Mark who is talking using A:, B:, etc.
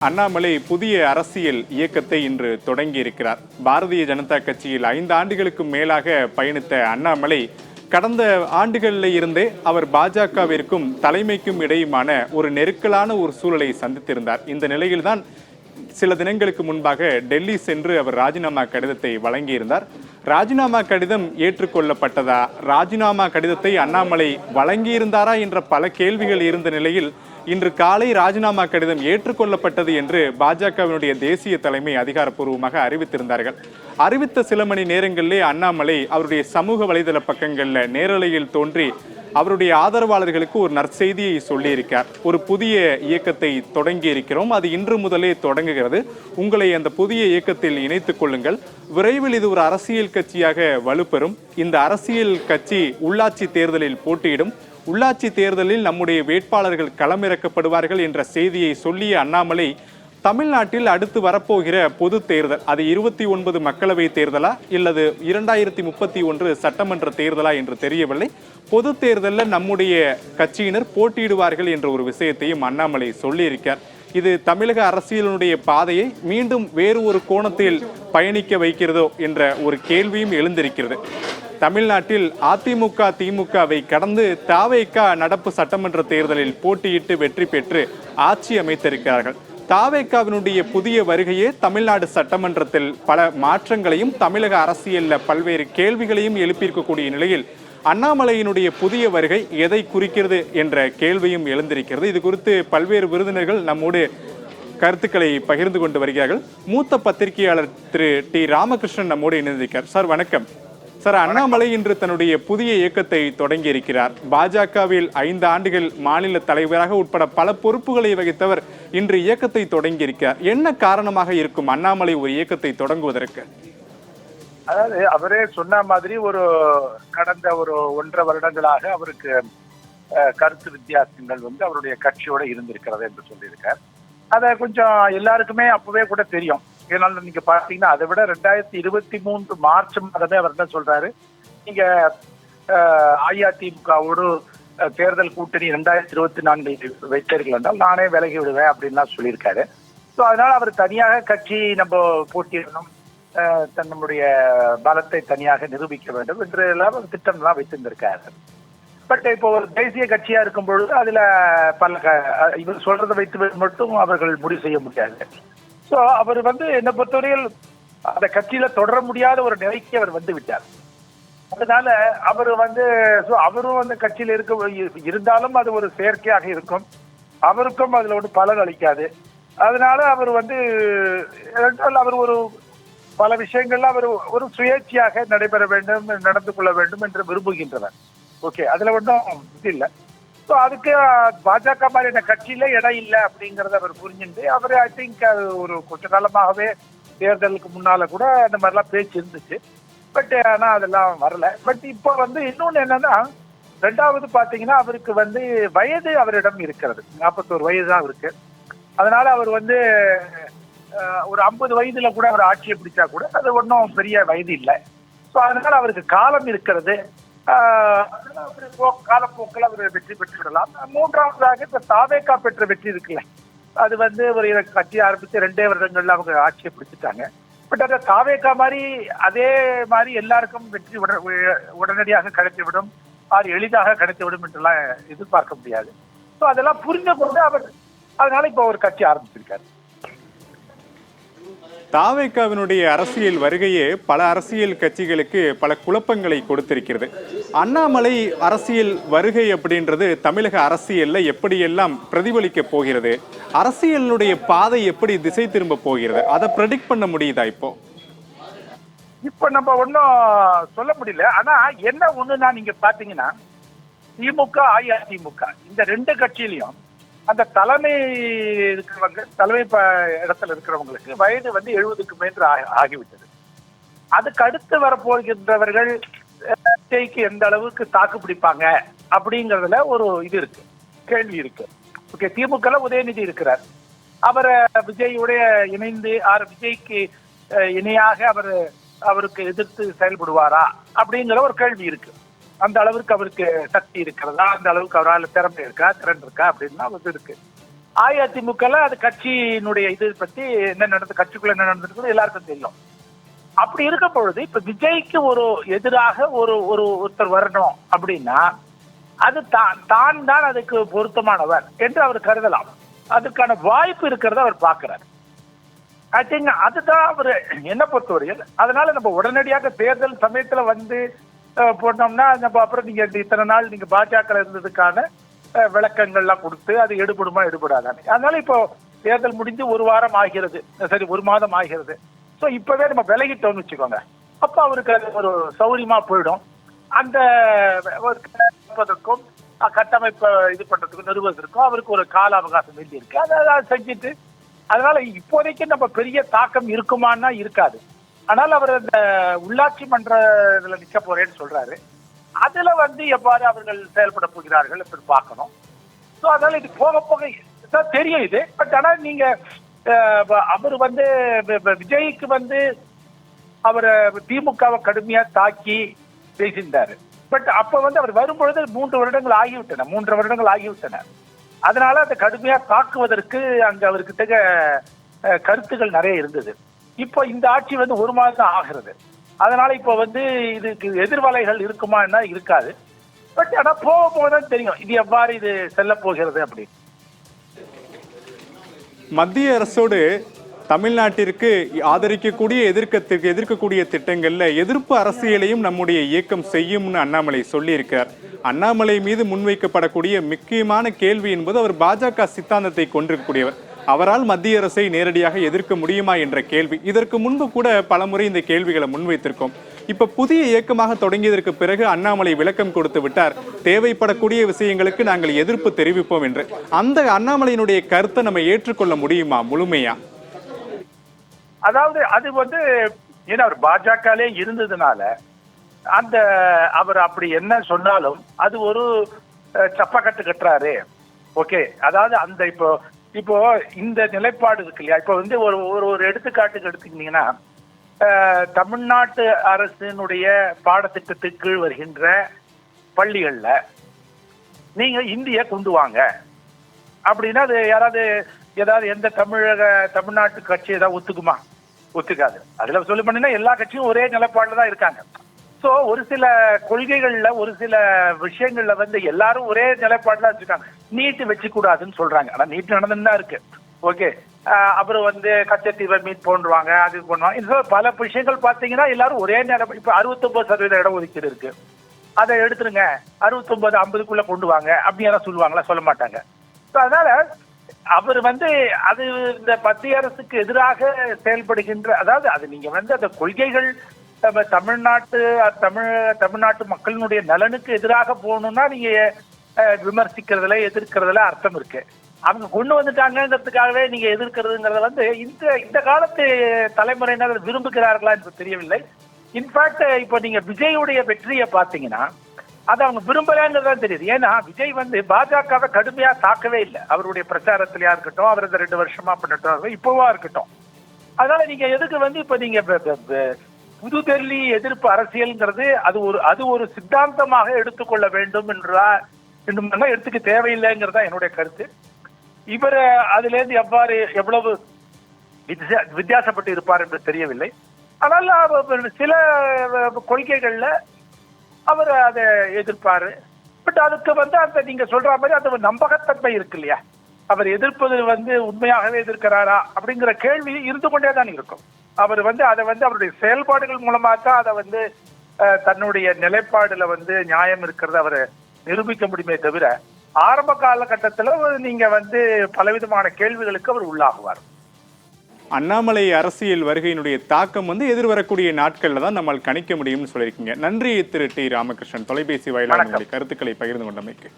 A: அண்ணாமலை புதிய அரசியல் இயக்கத்தை இன்று தொடங்கி இருக்கிறார். பாரதிய ஜனதா கட்சியில் 5 ஆண்டுகளுக்கும் மேலாக பயணித்த அண்ணாமலை கடந்த ஆண்டுகளில் இருந்தே அவர் பாஜகவிற்கும் தலைமைக்கும் இடையுமான ஒரு நெருக்கலான ஒரு சூழலை சந்தித்திருந்தார். இந்த நிலையில்தான் சில தினங்களுக்கு முன்பாக டெல்லி சென்று அவர் ராஜினாமா கடிதத்தை வழங்கியிருந்தார். ராஜினாமா கடிதம் ஏற்றுக்கொள்ளப்பட்டதா, ராஜினாமா கடிதத்தை அண்ணாமலை வழங்கியிருந்தாரா என்ற பல கேள்விகள் இருந்த நிலையில் இன்று காலை ராஜினாமா கடிதம் ஏற்றுக்கொள்ளப்பட்டது என்று பாஜகவினுடைய தேசிய தலைமை அதிகாரப்பூர்வமாக அறிவித்திருந்தார்கள். அறிவித்த சில மணி நேரங்களிலே அண்ணாமலை அவருடைய சமூக வலைதள பக்கங்களில் நேரலையில் தோன்றி அவருடைய ஆதரவாளர்களுக்கு ஒரு நற்செய்தியை சொல்லியிருக்கார். ஒரு புதிய இயக்கத்தை தொடங்கி இருக்கிறோம், அது இன்று முதலே தொடங்குகிறது. உங்களை அந்த புதிய இயக்கத்தில் இணைத்துக் கொள்ளுங்கள். விரைவில் இது ஒரு அரசியல் கட்சியாக வலுப்பெறும். இந்த அரசியல் கட்சி உள்ளாட்சி தேர்தலில் போட்டியிடும். உள்ளாட்சி தேர்தலில் நம்முடைய வேட்பாளர்கள் களமிறக்கப்படுவார்கள் என்ற செய்தியை சொல்லிய அண்ணாமலை தமிழ்நாட்டில் அடுத்து வரப்போகிற பொது தேர்தல், அது 29 மக்களவை தேர்தலா இல்லது 2031 சட்டமன்ற தேர்தலா என்று தெரியவில்லை, பொது தேர்தலில் நம்முடைய கட்சியினர் போட்டியிடுவார்கள் என்ற ஒரு விஷயத்தையும் அண்ணாமலை சொல்லியிருக்கார். இது தமிழக அரசியலினுடைய பாதையை மீண்டும் வேறு ஒரு கோணத்தில் பயணிக்க வைக்கிறதோ என்ற ஒரு கேள்வியும் எழுந்திருக்கிறது. தமிழ்நாட்டில் அதிமுக திமுகவை கடந்து தவேக நடப்பு சட்டமன்ற தேர்தலில் போட்டியிட்டு வெற்றி பெற்று ஆட்சி அமைத்திருக்கிறார்கள். தவேகவினுடைய புதிய வருகையே தமிழ்நாடு சட்டமன்றத்தில் பல மாற்றங்களையும் தமிழக அரசியலில் பல்வேறு கேள்விகளையும் எழுப்பியிருக்கக்கூடிய நிலையில் அண்ணாமலையினுடைய புதிய வருகை எதை குறிக்கிறது என்ற கேள்வியும் எழுந்திருக்கிறது. இது குறித்து பல்வேறு விருந்தினர்கள் நம்மோடு கருத்துக்களை பகிர்ந்து கொண்டு வருகிறார்கள். மூத்த பத்திரிகையாளர் திரு டி ராமகிருஷ்ணன் நம்மோடு இணைந்திருக்கிறார். சார் வணக்கம். சார், அண்ணாமலை இன்று தன்னுடைய புதிய இயக்கத்தை தொடங்கி இருக்கிறார். பாஜகவில் 5 ஆண்டுகள் மாநில தலைவராக உட்பட பல பொறுப்புகளை வகித்தவர் இன்று இயக்கத்தை தொடங்கி இருக்கிறார். என்ன காரணமாக இருக்கும் அண்ணாமலை ஒரு இயக்கத்தை தொடங்குவதற்கு?
B: அதாவது அவரே சொன்ன மாதிரி கடந்த 1.5 வருடங்களாக அவருக்கு கருத்து வித்தியாசங்கள் அவருடைய கட்சியோட இருந்திருக்கிறது என்று சொல்லியிருக்கார். அதை கொஞ்சம் எல்லாருக்குமே அப்பவே கூட தெரியும். ஏன்னாலும் நீங்க பாத்தீங்கன்னா அதை விட 2023 மார்ச் மாதமே அவர் என்ன சொல்றாரு, நீங்க அஇஅதிமுகவோடு தேர்தல் கூட்டணி 2024 வைத்தீர்கள் என்றால் நானே விலகி விடுவேன் அப்படின்லாம் சொல்லியிருக்காரு. ஸோ அதனால அவர் தனியாக கட்சி நம்ம போட்டியிடணும், நம்முடைய பலத்தை தனியாக நிரூபிக்க வேண்டும் என்று எல்லாம் திட்டம்லாம் வைத்திருந்திருக்காரு. பட் இப்போ ஒரு தேசிய கட்சியா இருக்கும் பொழுது அதுல இவர் சொல்றதை வைத்து மட்டும் அவர்கள் முடிவு செய்ய முடியாது. ஸோ அவர் என்னை பொறுத்தவரையில் அந்த கட்சியில தொடர முடியாத ஒரு நிலைக்கு அவர் வந்து விட்டார். அதனால அவர் அவரும் அந்த கட்சியில இருந்தாலும் அது ஒரு செயற்கையாக இருக்கும், அவருக்கும் அதுல பலன் அளிக்காது. அதனால அவர் அவர் பல விஷயங்கள்ல அவர் ஒரு சுயேட்சையாக நடைபெற வேண்டும், நடந்து கொள்ள வேண்டும் என்று விரும்புகின்றனர். ஓகே, அதுல ஒன்றும் இது இல்லை. ஸோ அதுக்கு பாஜக மாதிரியான கட்சியில இடம் இல்லை அப்படிங்கறத அவர் புரிஞ்சுட்டு அவர் ஐ திங்க் அது கொஞ்ச காலமாகவே தேர்தலுக்கு முன்னால கூட அந்த மாதிரிலாம் பேச்சு இருந்துச்சு. பட் ஆனா அதெல்லாம் வரல. பட் இப்போ இன்னொன்னு என்னன்னா, 2வது பாத்தீங்கன்னா அவருக்கு வயது அவரிடம் இருக்கிறது. 41 வயது தான் இருக்கு. அதனால அவர் ஒரு 50 வயதுல கூட அவர் ஆட்சியை பிடிச்சா கூட அது ஒன்றும் பெரிய வயது இல்லை. ஸோ அதனால அவருக்கு காலம் இருக்கிறது. காலப்போக்கில் அவர் வெற்றி பெற்று விடலாம். 3வதாக இப்ப தவேக பெற்ற வெற்றி இருக்குல்ல, அது ஒரு கட்சி ஆரம்பித்து 2 வருடங்கள்ல அவங்க ஆட்சியை பிடிச்சிட்டாங்க. பட் அந்த தவேக மாதிரி அதே மாதிரி எல்லாருக்கும் வெற்றி உடனடியாக கிடைத்துவிடும், அது எளிதாக கிடைத்துவிடும் என்றெல்லாம் எதிர்பார்க்க முடியாது. ஸோ அதெல்லாம் புரிந்து கொண்டு அவர் அதனால இப்ப ஒரு கட்சி ஆரம்பிச்சிருக்காரு.
A: தவேகவினுடைய அரசியல் வருகையே பல அரசியல் கட்சிகளுக்கு பல குழப்பங்களை கொடுத்திருக்கிறது. அண்ணாமலை அரசியல் வருகை அப்படின்றது தமிழக அரசியல்ல எப்படியெல்லாம் பிரதிபலிக்க போகிறது, அரசியலுடைய பாதை எப்படி திசை திரும்ப போகிறது, அதை ப்ரெடிக்ட் பண்ண முடியுதா?
B: இப்ப நம்ம ஒன்னும் சொல்ல முடியல. ஆனா என்ன ஒண்ணுன்னா, நீங்க பாத்தீங்கன்னா திமுக அஇஅதிமுக இந்த 2 கட்சியிலையும் அந்த தலைமை இடத்துல இருக்கிறவங்களுக்கு வயது 70க்கு மேல் ஆகிவிட்டது. அதுக்கு அடுத்து வரப்போகின்றவர்கள் விஜய்க்கு எந்த அளவுக்கு தாக்கு பிடிப்பாங்க அப்படிங்கறதுல ஒரு இது இருக்கு, கேள்வி இருக்கு. ஓகே, திமுக உதயநிதி இருக்கிறார். அவர் விஜயோடைய இணைந்து விஜய்க்கு இணையாக அவருக்கு எதிர்த்து செயல்படுவாரா அப்படிங்கிற ஒரு கேள்வி இருக்கு. அந்த அளவுக்கு அவருக்கு சக்தி இருக்கிறதா, அந்த அளவுக்கு அவரால் திறமை இருக்கா, திறன் இருக்கா அப்படின்னா இருக்கு. அஇஅதிமுகல அது கட்சியினுடைய இது பத்தி என்ன நடந்து, கட்சிக்குள்ள என்ன நடந்திருக்கு எல்லாருக்கும் தெரியும். அப்படி இருக்க பொழுது இப்ப விஜய்க்கு ஒரு எதிராக ஒருத்தர் வரணும் அப்படின்னா அது தான் அதுக்கு பொருத்தமானவர் என்று அவர் கருதலாம். அதுக்கான வாய்ப்பு இருக்கிறத அவர் பார்க்கிறார். ஐ திங்க் அதுதான் அவர் என்ன பொறுத்தவரையில். அதனால நம்ம உடனடியாக தேர்தல் சமயத்துல வந்து போனோம்னா நம்ம அப்புறம் நீங்க இத்தனை நாள் நீங்க பாஜக இருந்ததுக்கான விளக்கங்கள்லாம் கொடுத்து அது எடுபடுமா எடுபடாதானே. அதனால இப்போ தேர்தல் முடிஞ்சு ஒரு வாரம் ஆகிறது, சரி ஒரு மாதம் ஆகிறது. ஸோ இப்பவே நம்ம விலகிட்டோம்னு வச்சுக்கோங்க, அப்ப அவருக்கு அது ஒரு சௌரியமா போயிடும். அந்த கட்டமைப்பை இது பண்றதுக்கும் நிறுவனத்திற்கும் அவருக்கு ஒரு கால அவகாசம் வேண்டி இருக்கு. அதை செஞ்சுட்டு அதனால இப்போதைக்கு நம்ம பெரிய தாக்கம் இருக்குமான்னா இருக்காது. ஆனால் அவர் அந்த உள்ளாட்சி மன்ற இதுல நிக்க போறேன்னு சொல்றாரு. அதுல வந்து எவ்வாறு அவர்கள் செயல்பட போகிறார்கள் எப்படி பார்க்கணும். ஸோ அதனால இது போக போக தெரியும் இது. பட் ஆனால் நீங்க அவர் வந்து விஜய்க்கு வந்து அவரை திமுகவை கடுமையா தாக்கி பேசியிருந்தாரு. பட் அப்ப வந்து அவர் வரும்பொழுது 3 வருடங்கள் ஆகிவிட்டன, 3.5 வருடங்கள் ஆகிவிட்டன. அதனால அந்த கடுமையா தாக்குவதற்கு அங்க அவருக்கு கருத்துக்கள் நிறைய இருந்தது. இப்போ இந்த ஆட்சி வந்து ஒரு மாதம் தான் ஆகிறது. அதனால இப்போ வந்து இதுக்கு எதிர்வலைகள் இருக்குமான்னா இருக்காது. பட் ஆனா போக போகதான் தெரியும் இது எவ்வாறு இது செல்ல போகிறது அப்படின்னு.
A: மத்திய அரசோடு தமிழ்நாட்டிற்கு ஆதரிக்கக்கூடிய எதிர்க்கக்கூடிய திட்டங்கள்ல எதிர்ப்பு அரசியலையும் நம்முடைய இயக்கம் செய்யும்னு அண்ணாமலை சொல்லியிருக்கிறார். அண்ணாமலை மீது முன்வைக்கப்படக்கூடிய முக்கியமான கேள்வி என்பது அவர் பாஜக சித்தாந்தத்தை கொண்டிருக்கக்கூடியவர். அவரால் மத்திய அரசை நேரடியாக எதிர்க்க முடியுமா என்ற கேள்வி. இதற்கு முன்பு கூட பலமுறை இந்த கேள்விகளை முன்வைத்திருக்கோம். இப்ப புதிய இயக்கமாக தொடங்கியதற்கு பிறகு அண்ணாமலை விளக்கம் கொடுத்து விட்டார், தேவைப்படக்கூடிய விஷயங்களுக்கு நாங்கள் எதிர்ப்பு தெரிவிப்போம் என்று. அந்த அண்ணாமலையினுடைய கருத்தை நம்ம ஏற்றுக்கொள்ள முடியுமா முழுமையா?
B: அதாவது அது வந்து ஏன்னா அவர் பாஜகலே இருந்ததுனால அந்த அவர் அப்படி என்ன சொன்னாலும் அது ஒரு சப்பக்கட்டு கட்டுறாரு. ஓகே, அதாவது அந்த இப்போ இந்த நிலைப்பாடு இருக்கு இல்லையா. இப்போ வந்து ஒரு எடுத்துக்காட்டுக்கு எடுத்துக்கிட்டீங்கன்னா தமிழ்நாட்டு அரசினுடைய பாடத்திட்டத்துக்கு கீழ் வருகின்ற பள்ளிகள்ல நீங்க இந்திய கொண்டு வாங்க அப்படின்னா அது ஏதாவது எந்த தமிழ்நாட்டு கட்சி ஏதாவது ஒத்துக்குமா? ஒத்துக்காது. அதுல சொல்லி பண்ணீங்கன்னா எல்லா கட்சியும் ஒரே நிலைப்பாடுல தான் இருக்காங்க. சோ ஒரு சில கொள்கைகள்ல ஒரு சில விஷயங்கள்ல வந்து எல்லாரும் ஒரே நிலைப்பாடுல வச்சிருக்காங்க. நீட்டு வச்சு கூடாதுன்னு சொல்றாங்க. ஆனா நீட்டு நடந்துன்னு இருக்கு. ஓகே, அப்புறம் வந்து கச்சத்தீவை மீட் போன்றுவாங்க, அது பண்ணுவாங்க. இது பல விஷயங்கள் பாத்தீங்கன்னா எல்லாரும் ஒரே நேரம். இப்ப 69% இடஒதுக்கீடு இருக்கு, அதை எடுத்துருங்க, 69 50க்குள்ள கொண்டு வாங்க அப்படி யாரும் சொல்லுவாங்களா? சொல்ல மாட்டாங்க. அதனால அவர் வந்து அது இந்த மத்திய அரசுக்கு எதிராக செயல்படுகின்ற, அதாவது அது நீங்க வந்து அந்த கொள்கைகள் தமிழ்நாட்டு மக்களினுடைய நலனுக்கு எதிராக போகணும்னா நீங்க விமர்சிக்கிறதுல எதிர்க்கிறதுல அர்த்தம் இருக்கு. அவங்க கொண்டு வந்துட்டாங்கிறதுக்காகவே நீங்க எதிர்க்கிறதுங்கிறத வந்து இந்த காலத்து தலைமுறையினர் விரும்புகிறார்களா என்று தெரியவில்லை. இன்ஃபேக்ட் இப்போ நீங்க விஜயுடைய வெற்றியை பார்த்தீங்கன்னா அதை அவங்க விரும்பலங்கிறதா தெரியுது. ஏன்னா விஜய் வந்து பாஜகவை கடுமையா தாக்கவே இல்லை. அவருடைய பிரச்சாரத்திலயா இருக்கட்டும், அவர் 2 வருஷமா பண்ணிட்டோம், இப்போவா இருக்கட்டும். அதனால நீங்க எதுக்கு வந்து இப்ப நீங்க புது டெல்லி எதிர்ப்பு அரசியல்ங்கிறது அது ஒரு சித்தாந்தமாக எடுத்துக்கொள்ள வேண்டும் என்றா எடுத்துக்க தேவையில்லைங்கிறதா என்னுடைய கருத்து. இவர் அதுல இருந்து எவ்வளவு வித்தியாசப்பட்டு இருப்பார் என்று தெரியவில்லை. ஆனால் சில கொள்கைகள்ல அவர் அதை எதிர்ப்பாரு. பட் அதுக்கு வந்து அந்த நீங்க சொல்ற மாதிரி அந்த நம்பகத்தன்மை இருக்கு இல்லையா, அவர் எதிர்ப்பது வந்து உண்மையாகவே எதிர்க்கிறாரா அப்படிங்கிற கேள்வி இருந்து கொண்டே தான் இருக்கும். அவர் வந்து அதை வந்து அவருடைய செயல்பாடுகள் மூலமா தான் அதை வந்து தன்னுடைய நிலைப்பாடுல வந்து நியாயம் இருக்கிறத அவர் நிரூபிக்க முடியுமே தவிர ஆரம்ப காலகட்டத்துல நீங்க வந்து பலவிதமான கேள்விகளுக்கு அவர் உள்ளாகுவார்.
A: அண்ணாமலை அரசியல் வருகையினுடைய தாக்கம் வந்து எதிர்வரக்கூடிய நாட்கள்ல தான் நம்மால் கணிக்க முடியும்னு சொல்லியிருக்கீங்க. நன்றி திரு டி. ராமகிருஷ்ணன், தொலைபேசி வாயிலாக கருத்துக்களை பகிர்ந்து கொண்டமைக்கு.